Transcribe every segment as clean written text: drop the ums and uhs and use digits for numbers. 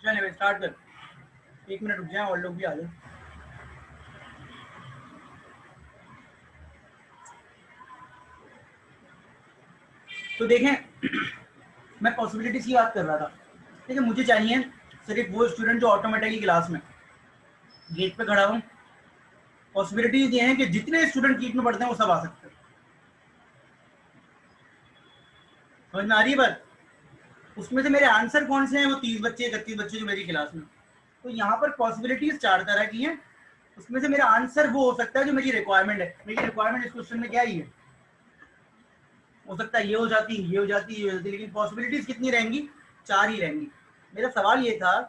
चल स्टार्ट कर, 1 मिनट रुक जाए और लोग भी आ जाए। तो देखें मैं पॉसिबिलिटीज की बात कर रहा था। ठीक है, मुझे चाहिए सिर्फ वो स्टूडेंट जो ऑटोमेटिकली क्लास में गेट पे खड़ा हो। पॉसिबिलिटीज ये हैं कि जितने स्टूडेंट गेट में पढ़ते हैं वो सब आ सकते हैं। समझ में आ रही है बात? उसमें से मेरे आंसर कौन से हैं? वो 30 बच्चे 31 बच्चे जो मेरी क्लास में। तो यहाँ पर पॉसिबिलिटीज 4 तरह की हैं। उसमें से मेरा आंसर वो हो सकता है जो मेरी रिक्वायरमेंट है। मेरी रिक्वायरमेंट इस क्वेश्चन में क्या ही है? हो सकता है ये हो जाती, ये हो जाती, ये हो जाती, लेकिन पॉसिबिलिटीज कितनी रहेंगी? 4 ही रहेंगी। मेरा सवाल ये था,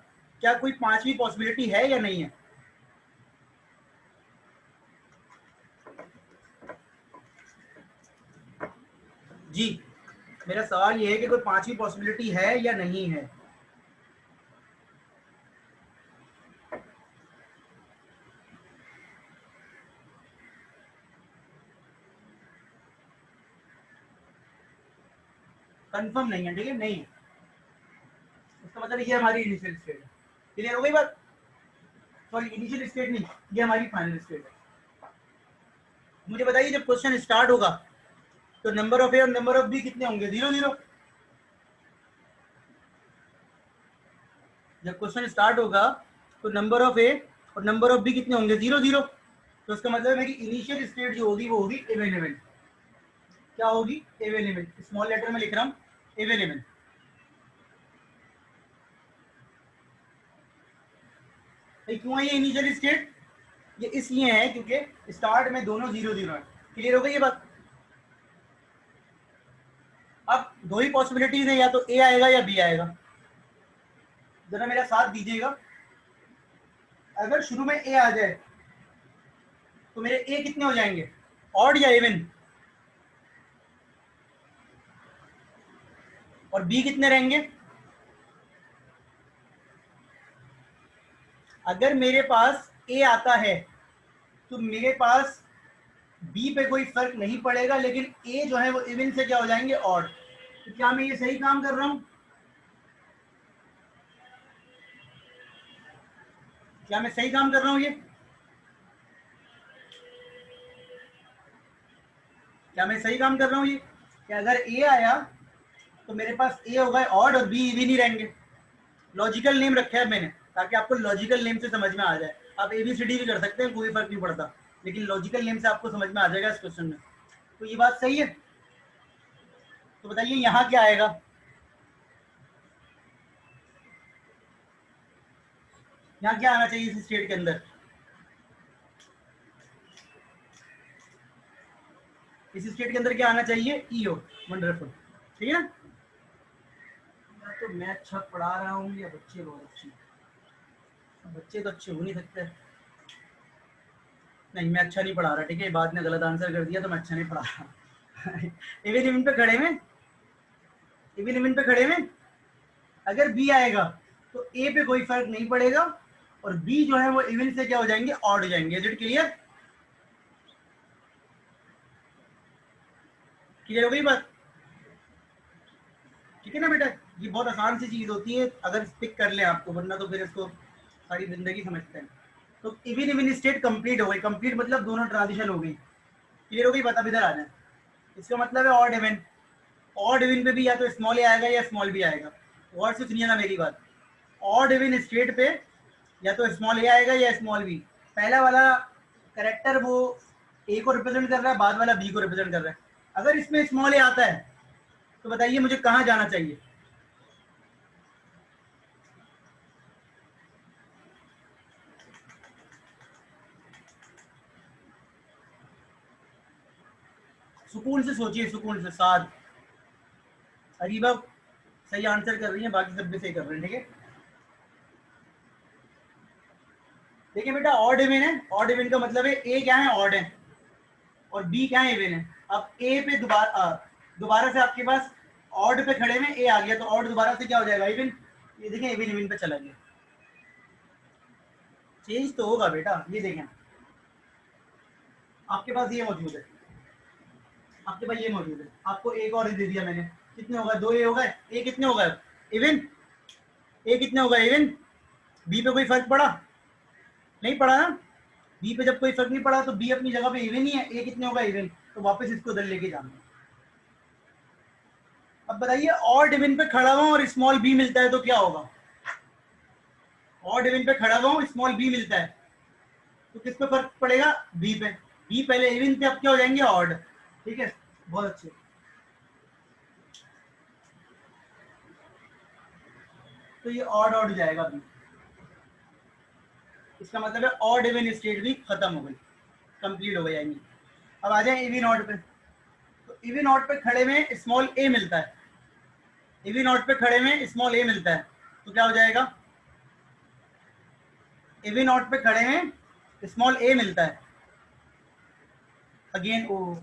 क्या कोई 5वीं पॉसिबिलिटी है या नहीं है? जी, मेरा सवाल ये है कि कोई 5वीं पॉसिबिलिटी है या नहीं है? कंफर्म नहीं है, ठीक है, नहीं है। इसका मतलब ये हमारी इनिशियल स्टेट है। क्लियर हो गई बात? सॉरी, इनिशियल स्टेट नहीं, ये हमारी फाइनल स्टेट है। मुझे बताइए जब क्वेश्चन स्टार्ट होगा तो नंबर ऑफ ए और नंबर ऑफ बी कितने होंगे? 0 0। जब क्वेश्चन स्टार्ट होगा तो नंबर ऑफ ए और नंबर ऑफ बी कितने होंगे? 0 0। तो इसका मतलब मेरी इनिशियल स्टेट जो होगी वो होगी अवेलेबल। क्या होगी? अवेलेबल। स्मॉल लेटर में लिख रहा हूँ, अवेलेबल। क्यों है ये इनिशियल स्टेट? ये इसलिए है क्योंकि स्टार्ट में दोनों 0 0 है। क्लियर हो गई ये बात? अब दो ही पॉसिबिलिटीज है, या तो ए आएगा या बी आएगा। जरा मेरा साथ दीजिएगा। अगर शुरू में ए आ जाए तो मेरे ए कितने हो जाएंगे? ऑड या इवन? और बी कितने रहेंगे? अगर मेरे पास ए आता है तो मेरे पास बी पे कोई फर्क नहीं पड़ेगा, लेकिन ए जो है वो इवन से क्या हो जाएंगे? ऑड। तो क्या मैं ये सही काम कर रहा हूं? क्या मैं सही काम कर रहा हूं? ये क्या मैं सही काम कर रहा हूं? ये कि अगर ए आया तो मेरे पास ए होगा ऑड और बी इवन ही रहेंगे। लॉजिकल नेम रखा है मैंने ताकि आपको लॉजिकल नेम से समझ में आ जाए। आप एबीसीडी भी कर सकते हैं, कोई फर्क नहीं पड़ता, लेकिन लॉजिकल नेम से आपको समझ में आ जाएगा इस क्वेश्चन में। तो ये बात सही है? तो बताइए यहाँ क्या आएगा? यहाँ क्या आना चाहिए इस स्टेट के अंदर? इस स्टेट के अंदर क्या आना चाहिए? ई हो। वंडरफुल, ठीक है ना? तो मैं अच्छा पढ़ा रहा हूँ या बच्चे बहुत अच्छे? बच्चे तो अच्छे हो नहीं सकते। नहीं, मैं अच्छा नहीं पढ़ा रहा, ठीक है? बाद में गलत आंसर कर दिया तो मैं अच्छा नहीं पढ़ा रहा। इवन इवन पे खड़े में, इवन इवन पे खड़े में अगर बी आएगा तो ए पे कोई फर्क नहीं पड़ेगा, और बी जो है वो इवन से क्या हो जाएंगे? ऑड हो जाएंगे। Is it clear? क्लियर हो गई बात? ठीक है ना बेटा? ये बहुत आसान सी चीज होती है अगर स्टिक कर ले आपको, वरना तो फिर इसको सारी जिंदगी समझते हैं। तो इवन इवन स्टेट कंप्लीट हो गई। कंप्लीट मतलब दोनों ट्रांजिशन हो गई। क्लियर हो गई बात? अब इधर आ जाए। इसका मतलब है ऑड इवन। ऑड इवन पे भी या तो स्मॉल ए आएगा या स्मॉल बी आएगा। और से सुनिए ना मेरी बात, ऑड इवन स्टेट पे या तो स्मॉल ए आएगा या स्मॉल बी। पहला वाला करेक्टर वो ए को रिप्रेजेंट कर रहा है, बाद वाला बी को रिप्रेजेंट कर रहा है। अगर इसमें स्मॉल ए आता है तो बताइए मुझे कहाँ जाना चाहिए? सुकून से सोचिए, सुकून से। साथ अरीबा सही आंसर कर रही है, बाकी सब भी सही कर रहे हैं, ठीक है? देखिए बेटा, ऑड इवन है। ऑड इवन का मतलब है ए क्या है? ऑड है, और बी क्या है? इवन है। अब ए पे दोबारा से आपके पास ऑड पे खड़े में ए आ गया तो ऑड दोबारा से क्या हो जाएगा? इवन। ये देखें इवन इवन पे चला गया। चेंज तो होगा बेटा। ये देखें, आपके पास ये मौजूद है, आपके पास ये मौजूद है, आपको एक और दे दिया मैंने। कितने होगा? 2 ए हो गए। ए कितने हो गए? इवन। ए कितने हो गए? इवन। बी पे कोई फर्क पड़ा? नहीं पड़ा ना। बी पे जब कोई फर्क नहीं पड़ा तो बी अपनी जगह पे इवन ही है, ए कितने होगा इवन, तो वापस इसको उधर लेके जाना। अब बताइए ऑड इवन पे खड़ा हुआ और स्मॉल बी मिलता है तो क्या होगा? ऑड इवन पे खड़ा हुआ स्मॉल बी मिलता है तो किस पे फर्क पड़ेगा? बी पे। बी पहले इवन थे, अब क्या हो जाएंगे? ऑड। ठीक है, बहुत अच्छे। तो ये ऑड ऑड जाएगा बी, इसका मतलब है ऑड इवन स्टेट भी खत्म हो गई, कंप्लीट हो गई यानी। अब आ जाए इवन ऑड पे। तो इवन ऑड पे खड़े में स्मॉल ए मिलता है, इवन ऑड पे खड़े में स्मॉल ए मिलता है तो क्या हो जाएगा? इवन ऑड पे खड़े में स्मॉल ए मिलता है, अगेन ओ।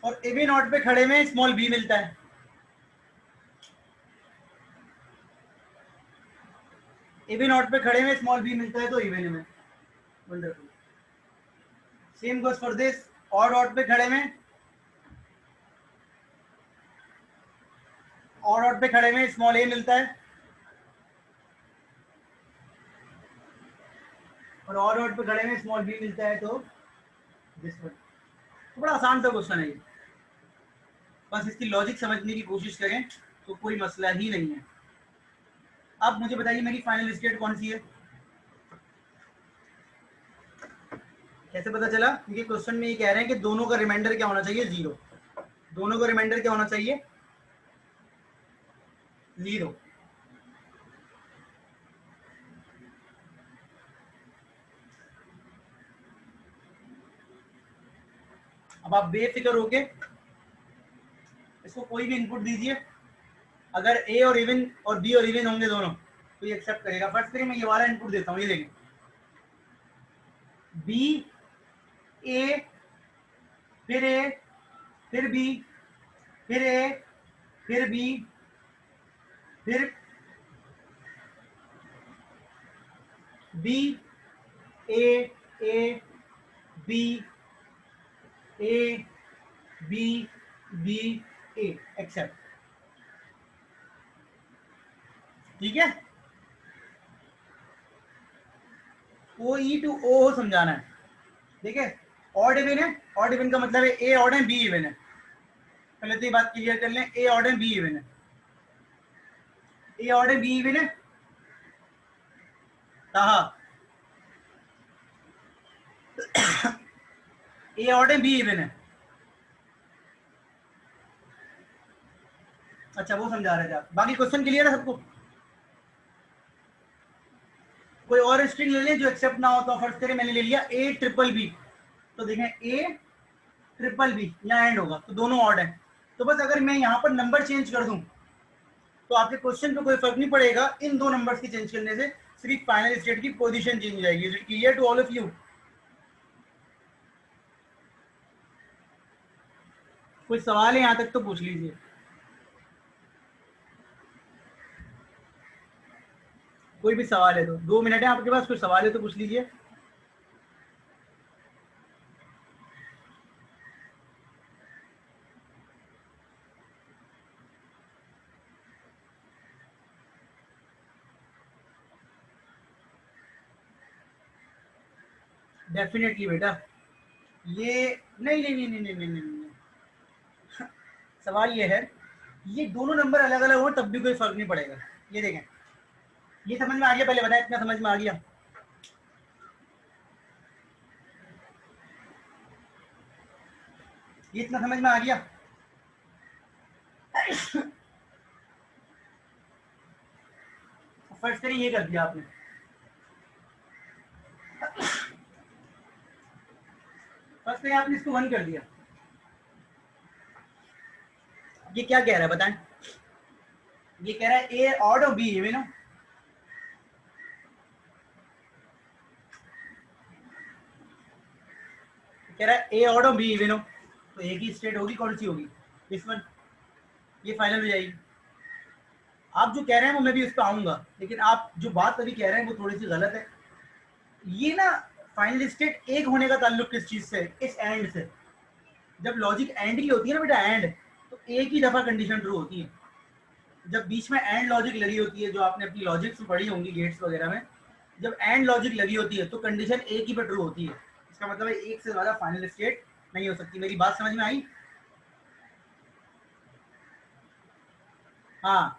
और इवन ऑड पे खड़े में स्मॉल बी मिलता है, इवन ऑड पे खड़े में स्मॉल बी मिलता है तो इवन में। Wonderful. Same goes for this, odd odd पे खड़े में, ऑड ऑड पे खड़े में स्मॉल ए मिलता है और ऑड ऑड पे खड़े में स्मॉल बी मिलता है तो दिस वन। तो बड़ा आसान सा क्वेश्चन है ये, बस इसकी लॉजिक समझने की कोशिश करें तो कोई मसला ही नहीं है। अब मुझे बताइए मेरी फाइनल स्टेट कौन सी है? कैसे पता चला? क्योंकि क्वेश्चन में ये कह रहे हैं कि दोनों का रिमाइंडर क्या होना चाहिए? 0। दोनों का रिमाइंडर क्या होना चाहिए? 0। अब आप बेफिक्र होके इसको कोई भी इनपुट दीजिए, अगर ए और इवन और बी और इवन होंगे दोनों तो ये एक्सेप्ट करेगा। फर्स्ट करिए मैं ये वाला इनपुट देता हूँ, ये देखिए बी ए फिर ए फिर बी फिर ए फिर बी फिर B A B A B B A accept. ठीक है, ओ ई टू ओ समझाना है। ठीक है, ऑड इवन है, ऑड इवन का मतलब है ए ऑड है बी इवन है। पहले तो ये बात क्लियर कर लें, ए ऑड है बी इवन है, ए ऑड है बी इवन है। कहा ए ऑड है बी इवन है। अच्छा वो समझा रहे थे आप, बाकी क्वेश्चन क्लियर है सबको? कोई और स्ट्रिंग ले लें जो एक्सेप्ट ना हो तो। फर्स्ट करें मैंने ले लिया ए ट्रिपल बी, तो देखें ए ट्रिपल बी यहाँ एंड होगा तो दोनों ऑड है। तो बस अगर मैं यहाँ पर नंबर चेंज कर दूं तो आपके क्वेश्चन पे कोई फर्क नहीं पड़ेगा इन दो नंबर्स की चेंज करने से, सिर्फ फाइनल स्टेट की पोजीशन चेंज हो जाएगी। Is it clear to all of you? कोई सवाल है यहाँ तक तो पूछ लीजिए। कोई भी सवाल है तो 2 मिनट है आपके पास, कोई सवाल है तो पूछ लीजिए। डेफिनेटली बेटा, ये नहीं नहीं नहीं नहीं नहीं नहीं, नहीं, नहीं। सवाल ये है, ये दोनों नंबर अलग अलग हो तब भी कोई फर्क नहीं पड़ेगा। ये देखें, ये समझ में आ गया? पहले बताया, इतना समझ में आ गया? ये इतना समझ में आ गया? फर्स्ट करिए ये कर दिया आपने, फर्स्ट करिए आपने इसको 1 कर दिया। ये क्या कह रहा है बताएं? ये कह रहा है ए ऑड और बी इवन हो। कह रहा है ए ऑड और बी इवन हो, तो एक ही स्टेट होगी, कौन सी होगी? This one. ये फाइनल हो जाएगी। आप जो कह रहे हैं वो मैं भी उस पर आऊंगा, लेकिन आप जो बात अभी कह रहे हैं वो थोड़ी सी गलत है। ये ना फाइनल स्टेट एक होने का ताल्लुक किस चीज से? इस एंड से। जब लॉजिक एंड की होती है ना बेटा, एंड, तो एक ही दफा कंडीशन ट्रू होती है। जब बीच में एंड लॉजिक लगी होती है, जो आपने अपनी लॉजिक्स में पढ़ी होंगी गेट्स वगैरह में, जब एंड लॉजिक लगी होती है तो कंडीशन एक ही पर ट्रू होती है। इसका मतलब है एक से ज्यादा फाइनल स्टेट नहीं हो सकती। मेरी बात समझ में आई? हाँ,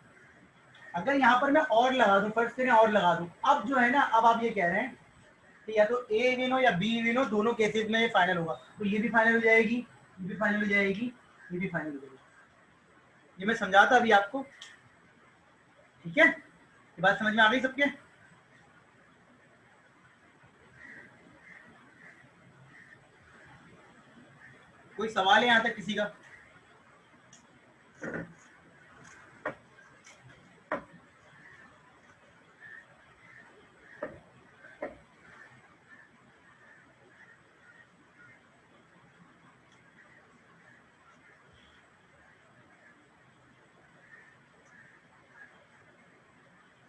अगर यहाँ पर मैं और लगा दूं, फर्स्ट करें और लगा दूं, अब जो है ना, अब आप ये कह रहे हैं कि या तो ए विन हो या बी विन हो, दोनों केसेस में ये फाइनल होगा, तो ये भी फाइनल हो जाएगी, ये भी फाइनल हो जाएगी, ये भी फाइनल हो जाएगी। ये मैं समझाता अभी आपको, ठीक है? ये बात समझ में आ गई सबके? कोई सवाल है यहाँ तक किसी का?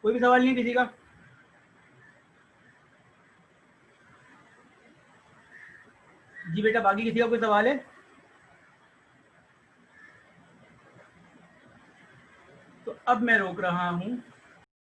कोई भी सवाल नहीं किसी का? जी बेटा, बाकी किसी का कोई सवाल है? तो अब मैं रोक रहा हूं